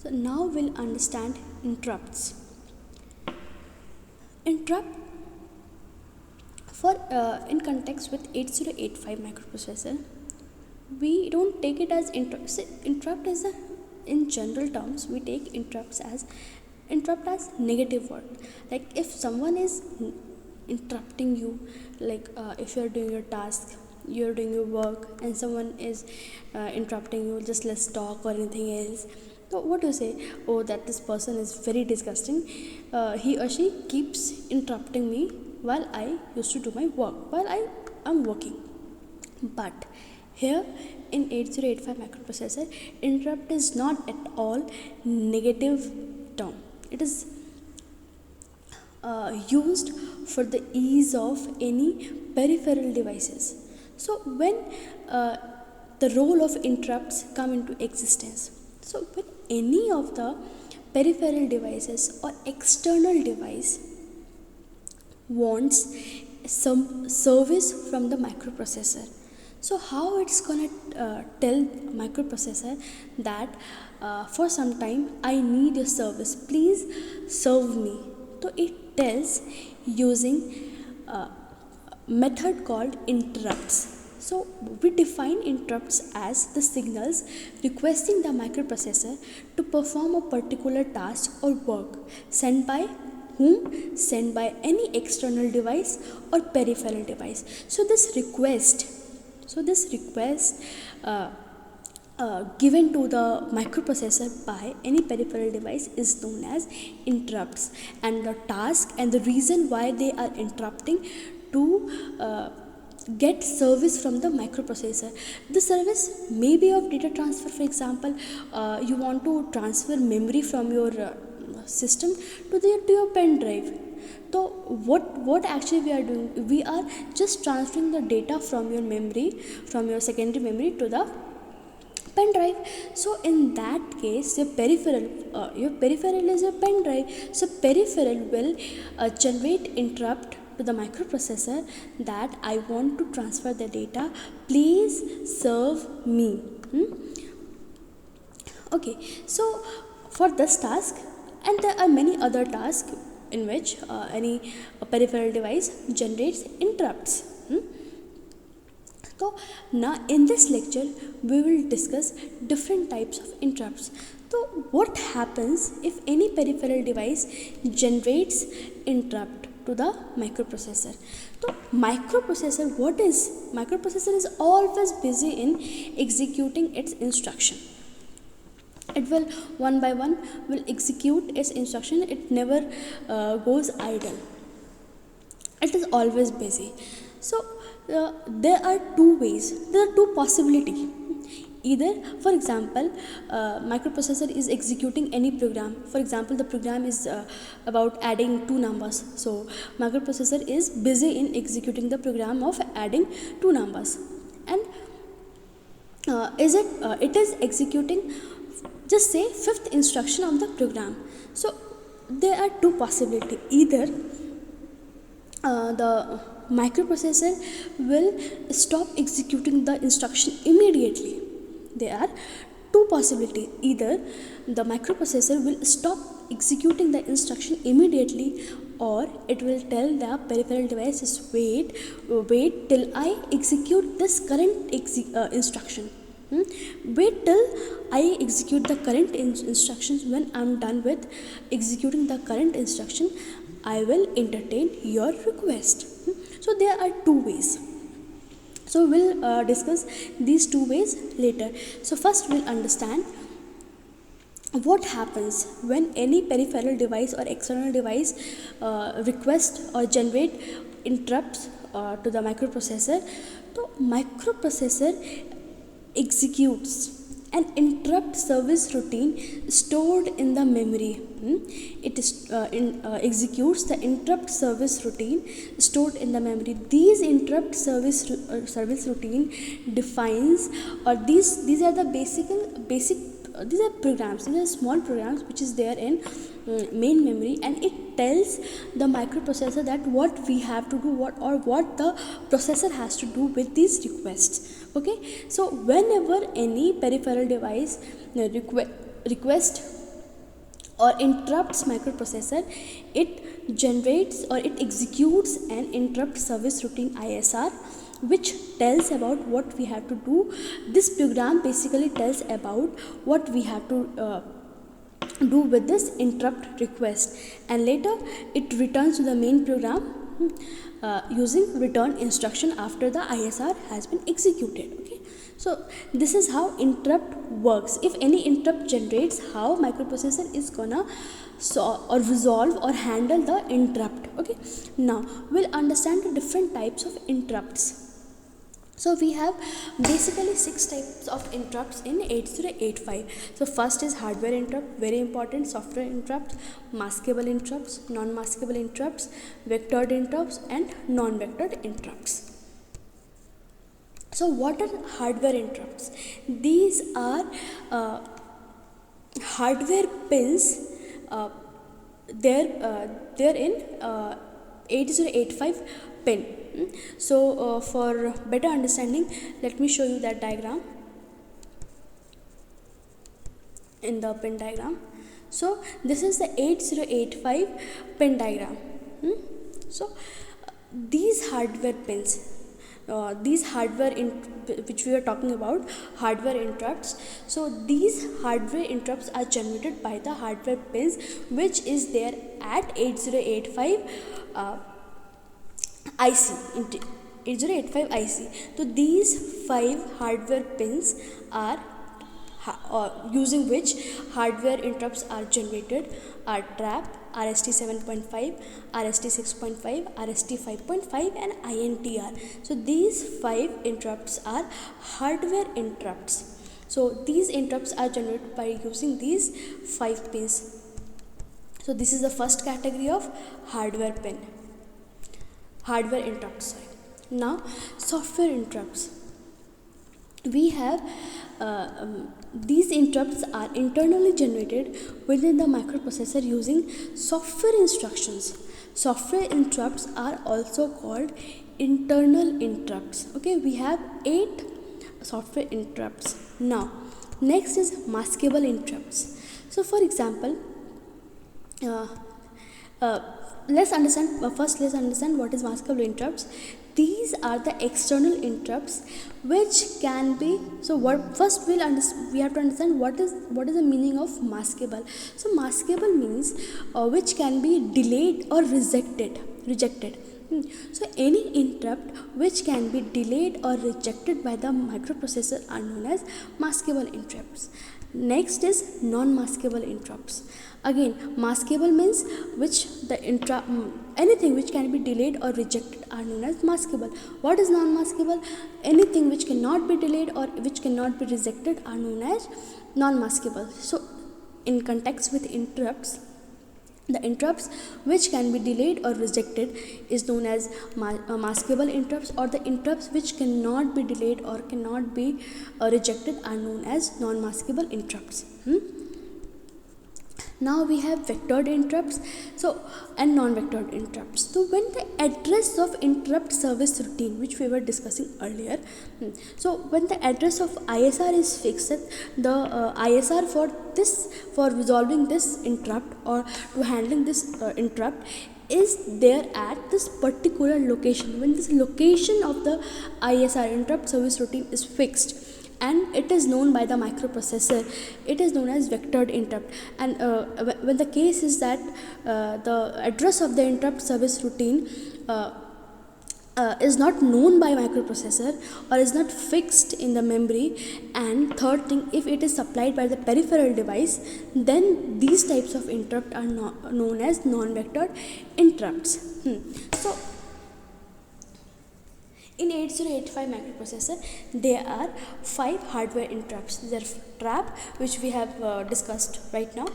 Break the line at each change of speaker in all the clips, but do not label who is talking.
So now we'll understand interrupts. Interrupt for in context with 8085 microprocessor, we don't take it as interrupt. So interrupt is a, in general terms, we take interrupt as negative word. Like if someone is interrupting you, like if you're doing your task, you're doing your work, and someone is interrupting you, just let's talk or anything else. So what do you say? Oh, that this person is very disgusting. He or she keeps interrupting me while I used to do my work, while I am working. But here in 8085 microprocessor, interrupt is not at all negative term. It is used for the ease of any peripheral devices. So when uh, the role of interrupts come into existence, so when any of the peripheral devices or external device wants some service from the microprocessor, so how it's gonna tell microprocessor that for some time I need your service, please serve me. So it tells using a method called interrupts. So we define interrupts as the signals requesting the microprocessor to perform a particular task or work, sent by whom? Sent by any external device or peripheral device. So this request uh, given to the microprocessor by any peripheral device is known as interrupts, and the task and the reason why they are interrupting to get service from the microprocessor. The service may be of data transfer. For example, you want to transfer memory from your system to your pen drive. So what actually we are doing, we are just transferring the data from your memory, from your secondary memory to the pen drive. So in that case, your peripheral is your pen drive. So peripheral will generate interrupt to the microprocessor that I want to transfer the data, please serve me. Okay, so for this task, and there are many other tasks in which any peripheral device generates interrupts. So now in this lecture we will discuss different types of interrupts. So what happens if any peripheral device generates interrupt to the microprocessor? So microprocessor is always busy in executing its instruction. It will one by one will execute its instruction. It never goes idle. It is always busy. So there are two ways, there are two possibilities. Either, for example, microprocessor is executing any program. For example, the program is about adding two numbers. So microprocessor is busy in executing the program of adding two numbers, and it is executing, just say, fifth instruction of the program. So there are two possibilities. Either the microprocessor will stop executing the instruction immediately. There are two possibilities. Either the microprocessor will stop executing the instruction immediately, or it will tell the peripheral devices, wait till I execute this current instruction. Wait till I execute the current instructions. When I'm done with executing the current instruction, I will entertain your request. So there are two ways. So we'll discuss these two ways later. So first we'll understand what happens when any peripheral device or external device request or generate interrupts to the microprocessor. So microprocessor executes an interrupt service routine stored in the memory. It is executes the interrupt service routine stored in the memory. These interrupt service routine defines, or these are the basic these are programs, these are small programs which is there in main memory, and it tells the microprocessor that what we have to do, what the processor has to do with these requests. Okay, so whenever any peripheral device request or interrupts microprocessor, it generates or it executes an interrupt service routine ISR, which tells about what we have to do. This program basically tells about what we have to do with this interrupt request, and later it returns to the main program using return instruction after the ISR has been executed. Okay, so this is how interrupt works. If any interrupt generates, how microprocessor is gonna or resolve or handle the interrupt. Okay, now we'll understand the different types of interrupts. So we have basically 6 types of interrupts in 8085. So first is hardware interrupt, very important, software interrupts, maskable interrupts, non-maskable interrupts, vectored interrupts, and non-vectored interrupts. So what are hardware interrupts? These are hardware pins. They're in 8085 pin. So for better understanding, let me show you that diagram in the pin diagram. So this is the 8085 pin diagram. So these hardware pins, these hardware which we are talking about, hardware interrupts. So these hardware interrupts are generated by the hardware pins which is there at 8085 IC, 8085 IC. So these 5 hardware pins are using which hardware interrupts are generated are TRAP, RST 7.5, RST 6.5, RST 5.5 and INTR. So these 5 interrupts are hardware interrupts. So these interrupts are generated by using these 5 pins. So this is the first category of hardware pin. Hardware interrupts. Now software interrupts. We have these interrupts are internally generated within the microprocessor using software instructions. Software interrupts are also called internal interrupts. Okay, we have 8 software interrupts. Now next is maskable interrupts. So for example, let's understand what is maskable interrupts. These are the external interrupts which can be, so what first we have to understand what is the meaning of maskable. So maskable means which can be delayed or rejected. So any interrupt which can be delayed or rejected by the microprocessor are known as maskable interrupts. Next is non-maskable interrupts. Again, maskable means which the anything which can be delayed or rejected are known as maskable. What is non-maskable? Anything which cannot be delayed or which cannot be rejected are known as non-maskable. So in context with interrupts, the interrupts which can be delayed or rejected is known as maskable interrupts, or the interrupts which cannot be delayed or cannot be rejected are known as non-maskable interrupts. Now we have vectored interrupts and non-vectored interrupts. So when the address of interrupt service routine, which we were discussing earlier, so when the address of ISR is fixed, the ISR for resolving this interrupt or to handling this interrupt is there at this particular location. When this location of the ISR, interrupt service routine, is fixed and it is known by the microprocessor, it is known as vectored interrupt. And when the case is that the address of the interrupt service routine is not known by microprocessor or is not fixed in the memory, and third thing, if it is supplied by the peripheral device, then these types of interrupt are known as non-vectored interrupts. So in 8085 microprocessor, there are 5 hardware interrupts. There are TRAP, which we have discussed right now,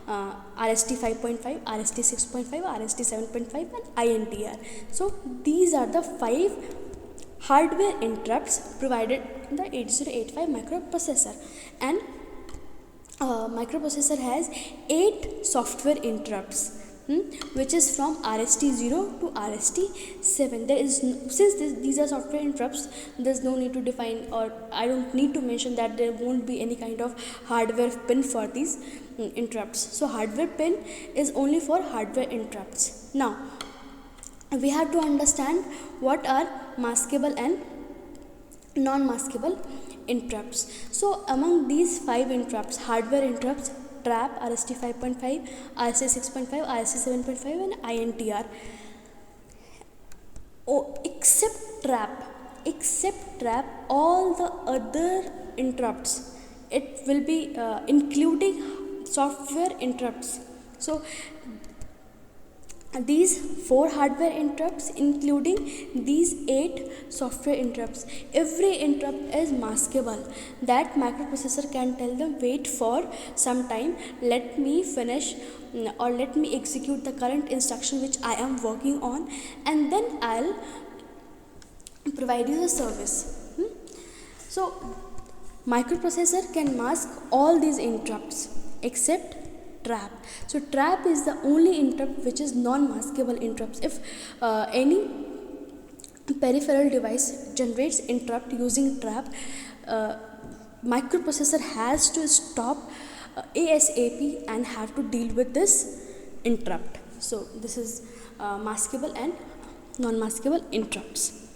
RST 5.5, RST 6.5, RST 7.5 and INTR. So these are the 5 hardware interrupts provided in the 8085 microprocessor. And microprocessor has 8 software interrupts. which is from RST0 to RST7. There is these are software interrupts, there's no need to define, or I don't need to mention that there won't be any kind of hardware pin for these interrupts. So hardware pin is only for hardware interrupts. Now we have to understand what are maskable and non-maskable interrupts. So among these 5 interrupts, hardware interrupts, trap, RST 5.5, RST 6.5, RST 7.5 and INTR. Except trap, all the other interrupts, it will be including software interrupts. So these 4 hardware interrupts including these 8 software interrupts, every interrupt is maskable. That microprocessor can tell them, wait for some time, let me finish or let me execute the current instruction which I am working on, and then I'll provide you the service. So microprocessor can mask all these interrupts except trap. So trap is the only interrupt which is non-maskable interrupts. If any peripheral device generates interrupt using trap, microprocessor has to stop ASAP and have to deal with this interrupt. So this is maskable and non-maskable interrupts.